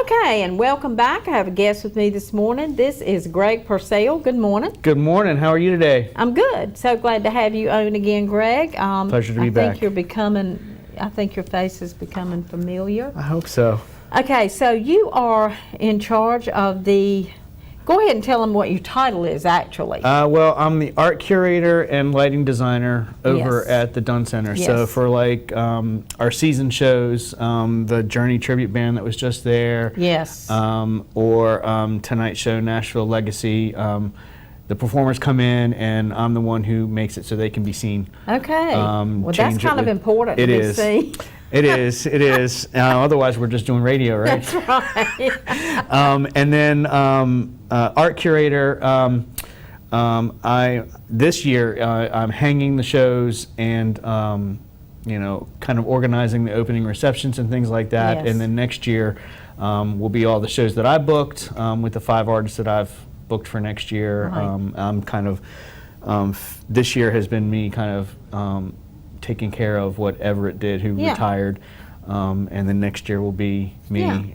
Okay, and welcome back. I have a guest with me this morning. This is Greg Purcell. Good morning. Good morning. How are you today? I'm good. So glad to have you on again, Greg. Pleasure to be back. I think your face is becoming familiar. I hope so. Okay, so you are in charge of go ahead and tell them what your title is, actually. Well, I'm the art curator and lighting designer over at the Dunn Center. Yes. So for like our season shows, the Journey tribute band that was just there. Yes. Or tonight's show, Nashville Legacy. The performers come in, and I'm the one who makes it so they can be seen. Okay. Well, that's kind of important to be seen. It is. It is. Otherwise, we're just doing radio, right? That's right. And then art curator. This year I'm hanging the shows and kind of organizing the opening receptions and things like that. Yes. And then next year will be all the shows that I booked with the 5 artists that I've booked for next year. Right. I'm kind of this year has been me kind of taking care of what Everett did, who retired, and then next year will be me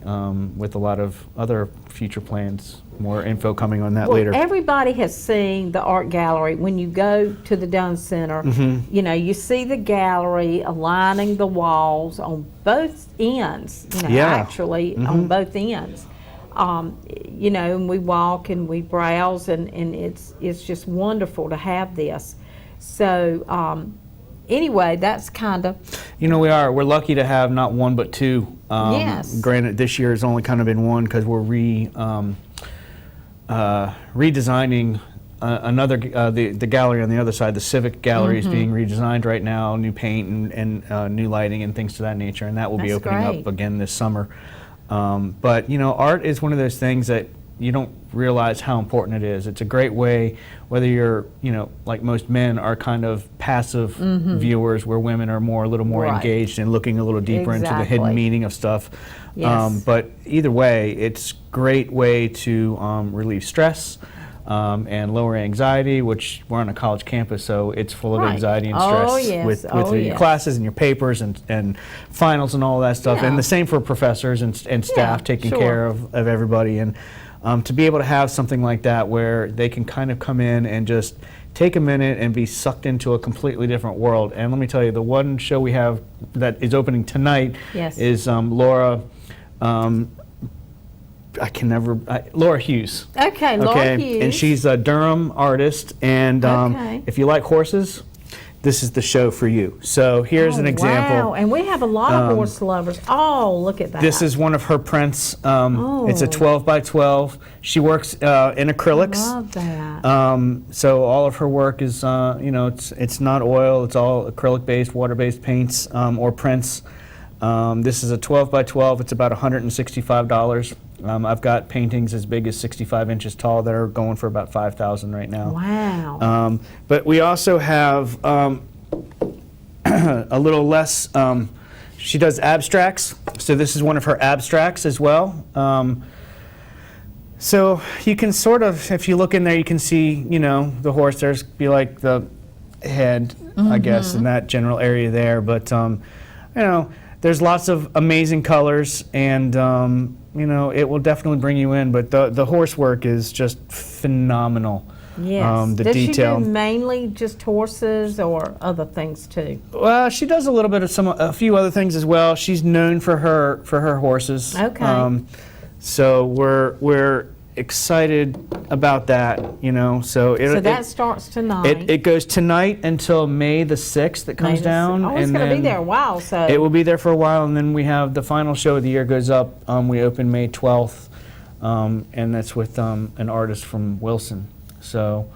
with a lot of other future plans. More info coming on that later. Everybody has seen the art gallery. When you go to the Dunn Center, you see the gallery aligning the walls on both ends, actually on both ends. And we walk and we browse, and it's just wonderful to have this. So anyway, that's kind of... We're lucky to have not one but 2. Yes. Granted, this year has only kind of been one because we're redesigning the gallery on the other side. The Civic Gallery is being redesigned right now, new paint and new lighting and things to that nature, and that will be opening up again this summer. But art is one of those things that you don't realize how important it is. It's a great way, whether you're, like most men are kind of passive viewers, where women are a little more engaged and looking a little deeper into the hidden meaning of stuff. Yes. But either way, it's a great way to relieve stress and lower anxiety, which we're on a college campus, so it's full of anxiety and stress with your classes and your papers and finals and all that stuff. And the same for professors and staff taking care of everybody. And to be able to have something like that where they can kind of come in and just take a minute and be sucked into a completely different world. And let me tell you, the one show we have that is opening tonight is Laura. Laura Hughes. Okay, Laura Hughes. And she's a Durham artist. And if you like horses, this is the show for you. So here's an example. Wow, and we have a lot of horse lovers. Oh, look at that. This is one of her prints. It's a 12 by 12. She works in acrylics. I love that. So all of her work is, it's not oil. It's all acrylic-based, water-based paints or prints. This is a 12 by 12. It's about $165. I've got paintings as big as 65 inches tall that are going for about $5,000 right now. Wow. But we also have a little less, she does abstracts. So this is one of her abstracts as well. So you can sort of, if you look in there, you can see, the horse. There's be like the head, I guess, in that general area there. But, there's lots of amazing colors, and it will definitely bring you in. But the horse work is just phenomenal. Yes. The Does detail. she do mainly just horses or other things too? Well, she does a little bit of a few other things as well. She's known for her horses. Okay. So we're excited about that, So that starts tonight. It goes tonight until May the 6th. It comes down. Oh, it's going to be there a while. So it will be there for a while, and then we have the final show of the year goes up. We open May 12th, and that's with an artist from Wilson. So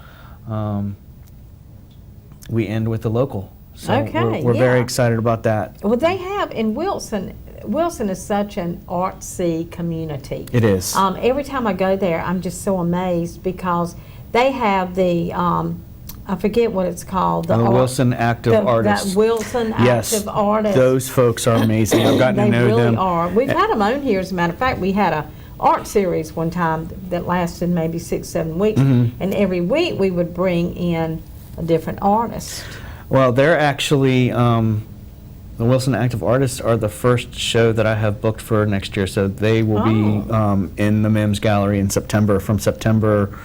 we end with the local. So we're very excited about that. Well, they have in Wilson. Wilson is such an artsy community. It is. Every time I go there, I'm just so amazed because they have the, I forget what it's called. The Wilson Active Artists. That Wilson Active Artists. Those folks are amazing. I've gotten to know them. They really are. We've had them on here, as a matter of fact. We had a art series one time that lasted maybe 6-7 weeks, and every week we would bring in a different artist. Well, they're actually the Wilson Active Artists are the first show that I have booked for next year, so they will be in the MIMS Gallery in September, from September,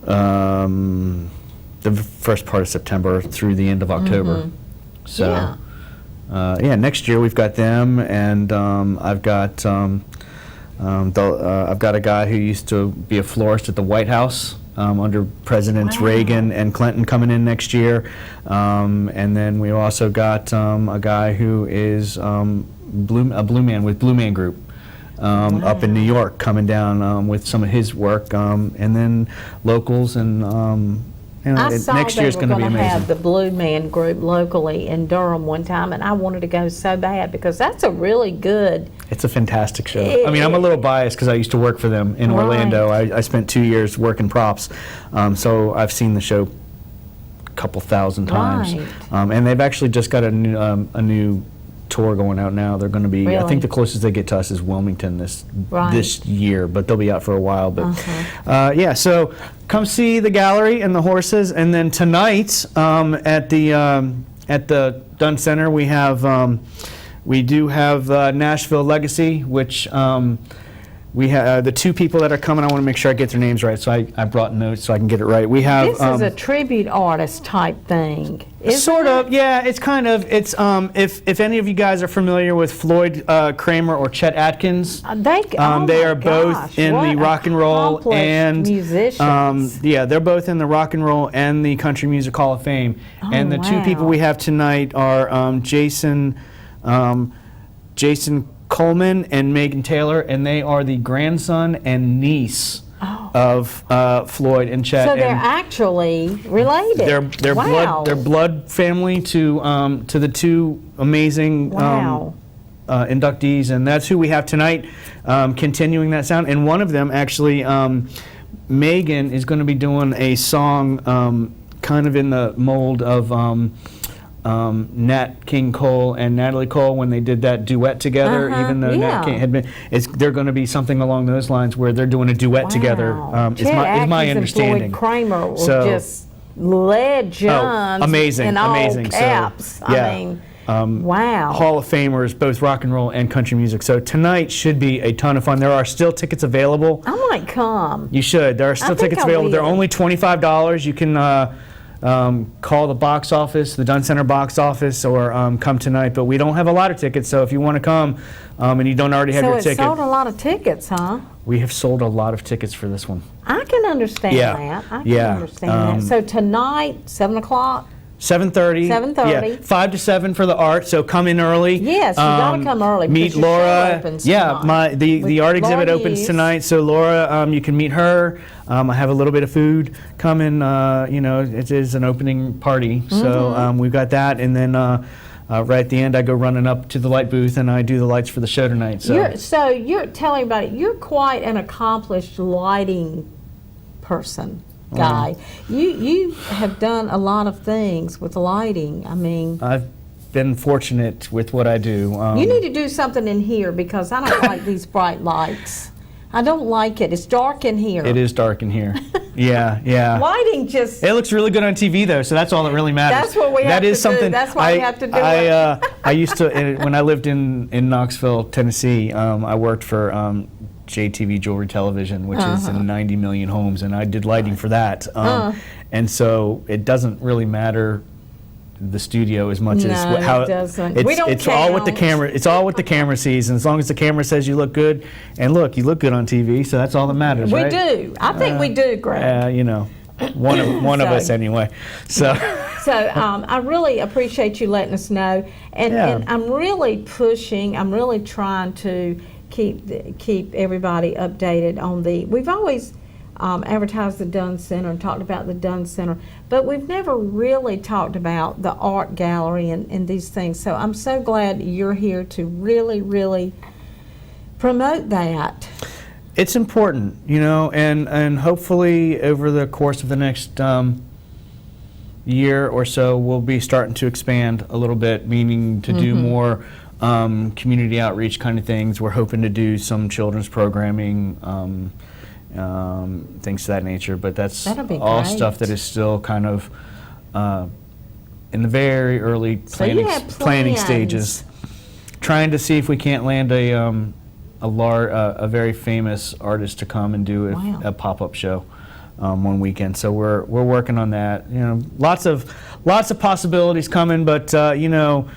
the first part of September through the end of October. So, yeah, next year we've got them, and I've got I've got a guy who used to be a florist at the White House under Presidents Reagan and Clinton coming in next year. And then we also got a guy who is a Blue Man with Blue Man Group up in New York coming down with some of his work. And then locals and next year's going to be amazing. I have the Blue Man Group locally in Durham one time, and I wanted to go so bad because that's a really good. It's a fantastic show. I mean, I'm a little biased because I used to work for them in Orlando. I spent 2 years working props, so I've seen the show a couple thousand times. And they've actually just got a new tour going out now. They're going to be, I think the closest they get to us is Wilmington this year, but they'll be out for a while. But yeah, so come see the gallery and the horses, and then tonight at the Dunn Center we do have Nashville Legacy, which we have the two people that are coming. I want to make sure I get their names right, so I brought notes so I can get it right. We have this is a tribute artist type thing. Sort of, yeah. It's kind of if any of you guys are familiar with Floyd Kramer or Chet Atkins, they are both in the rock and roll and musicians. Yeah, they're both in the rock and roll and the Country Music Hall of Fame. And the two people we have tonight are Jason Coleman and Megan Taylor, and they are the grandson and niece of Floyd and Chet. So they're actually related. They're blood family to the two amazing inductees, and that's who we have tonight, continuing that sound. And one of them actually, Megan, is going to be doing a song kind of in the mold of Nat King Cole and Natalie Cole when they did that duet together, even though Nat King had been. They're going to be something along those lines where they're doing a duet together. Is my understanding. And Floyd Kramer were just legends. Amazing, in amazing. All caps. So, yeah. I mean, wow. Hall of Famers, both rock and roll and country music. So tonight should be a ton of fun. There are still tickets available. I might come. You should. There are still tickets available. They're only $25. You can call the box office, the Dunn Center box office, or come tonight. But we don't have a lot of tickets, so if you want to come and you don't already have your ticket. So it sold a lot of tickets, huh? We have sold a lot of tickets for this one. I can understand that. I can understand that. So tonight, 7 o'clock? 7:30. 7:30. Yeah, 5 to 7 for the art. So come in early. Yes, you gotta come early. Meet Laura. The art exhibit opens tonight. So Laura, you can meet her. I have a little bit of food. Come in. It is an opening party. So we've got that, and then right at the end, I go running up to the light booth and I do the lights for the show tonight. So you're telling about it. You're quite an accomplished lighting person. Guy, you have done a lot of things with lighting. I mean, I've been fortunate with what I do. You need to do something in here because I don't like these bright lights. I don't like it. It's dark in here. It is dark in here. Yeah. Lighting just. It looks really good on TV though, so that's all that really matters. That's what we have to do. That's why we have to do it. I used to when I lived in Knoxville, Tennessee. I worked for JTV Jewelry Television, which is in 90 million homes, and I did lighting for that. And so it doesn't really matter the studio as much as how it doesn't. It's all what the camera. It's all what the camera sees, and as long as the camera says you look good, and you look good on TV, so that's all that matters. We do. I think we do, Greg. One of us anyway. So I really appreciate you letting us know, and I'm really pushing. I'm really trying to keep everybody updated on we've always advertised the Dunn Center and talked about the Dunn Center, but we've never really talked about the art gallery and these things. So I'm so glad you're here to really, really promote that. It's important, and hopefully over the course of the next year or so, we'll be starting to expand a little bit, meaning to do more community outreach kind of things. We're hoping to do some children's programming, things of that nature, but that's all stuff that is still kind of in the very early planning stages, trying to see if we can't land a very famous artist to come and do a pop-up show one weekend. So we're working on that. You know, lots of possibilities coming, but you know.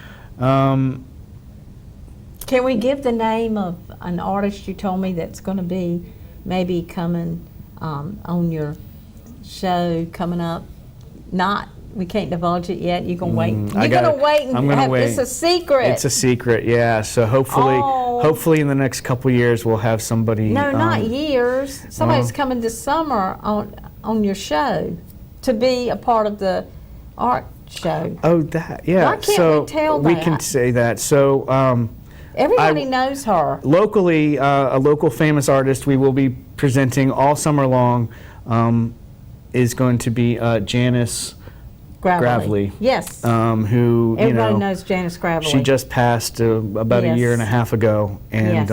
Can we give the name of an artist you told me that's going to be maybe coming on your show coming up? We can't divulge it yet. You're going to wait. You're going to wait. I'm going to wait. It's a secret. It's a secret, yeah. So hopefully in the next couple years we'll have somebody. No, not years. Somebody's coming this summer on your show to be a part of the art show. Oh, that, yeah. Why can't we tell that? We can say that. So everybody knows her. Locally, a local famous artist we will be presenting all summer long is going to be Janice Gravely. Yes. Who everybody knows Janice Gravely. She just passed about a year and a half ago, and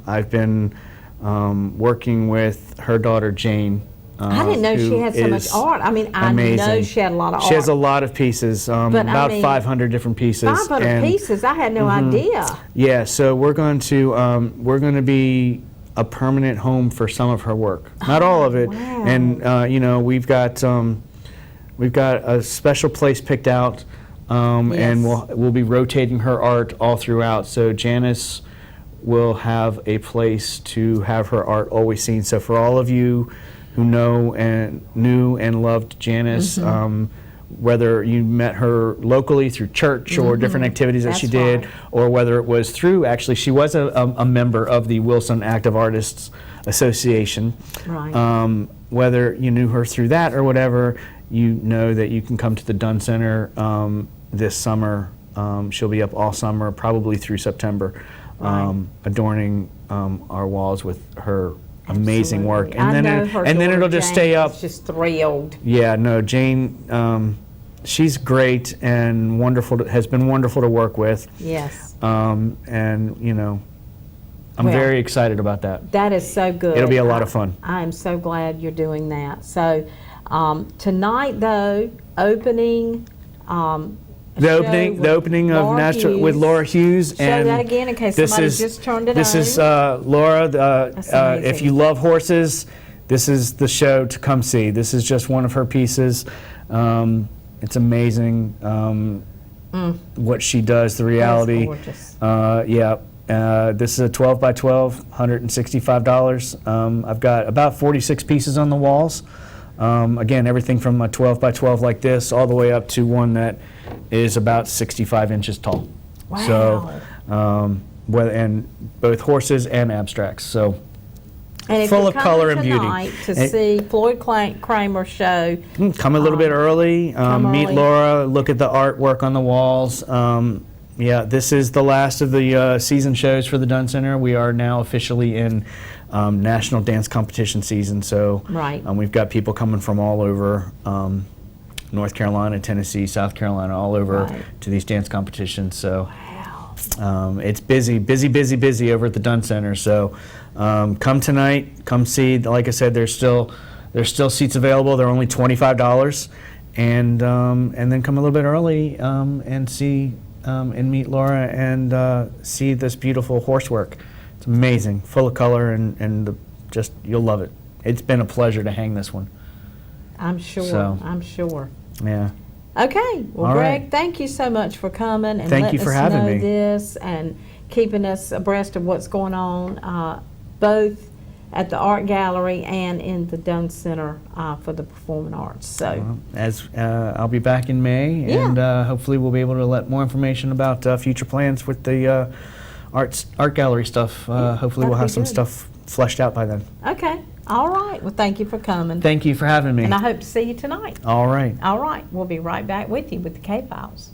I've been working with her daughter Jane. I didn't know she had so much art. I mean, I know she had a lot of art. She has a lot of pieces, about 500 different pieces. 500 pieces? I had no idea. Yeah, so we're going to be a permanent home for some of her work, not all of it. Wow. And you know, we've got a special place picked out, and we'll be rotating her art all throughout. So Janice will have a place to have her art always seen. So for all of you who knew and loved Janice, whether you met her locally through church or different activities that she did, or whether it was through, actually she was a member of the Wilson Active Artists Association. Right. Whether you knew her through that or whatever, you know that you can come to the Dunn Center this summer. She'll be up all summer, probably through September, adorning our walls with her amazing work, and then it'll just stay up. She's just thrilled. Yeah, no, Jane, she's great and wonderful. Has been wonderful to work with. Yes. And you know, I'm very excited about that. That is so good. It'll be a lot of fun. I am so glad you're doing that. So tonight, though, opening. The opening of Natural with Laura Hughes. Show that again in case somebody just turned it on. This is Laura. If you love horses, this is the show to come see. This is just one of her pieces. It's amazing what she does, the reality. That's gorgeous. This is a 12 by 12, $165. I've got about 46 pieces on the walls. Again, everything from a 12 by 12 like this all the way up to one that is about 65 inches tall. Wow. So, and both horses and abstracts. So, and full of color and beauty. To see Floyd Kramer's show, come a little bit early, meet Laura, look at the artwork on the walls. Yeah, this is the last of the season shows for the Dunn Center. We are now officially in national dance competition season, so we've got people coming from all over North Carolina, Tennessee, South Carolina, all over to these dance competitions. So it's busy over at the Dunn Center. So come tonight, come see. Like I said, there's still seats available. They're only $25, and then come a little bit early and see and meet Laura and see this beautiful horse work. It's amazing, full of color, and just you'll love it. It's been a pleasure to hang this one. I'm sure. So, I'm sure. Yeah. Okay. Well, Greg, thank you so much for coming and letting us know this and keeping us abreast of what's going on, both at the art gallery and in the Dunn Center for the Performing Arts. So, I'll be back in May, and hopefully we'll be able to let more information about future plans with the art gallery stuff. Hopefully we'll have some stuff fleshed out by then. Okay. All right. Well, thank you for coming. Thank you for having me. And I hope to see you tonight. All right. All right. We'll be right back with you with the K-Files.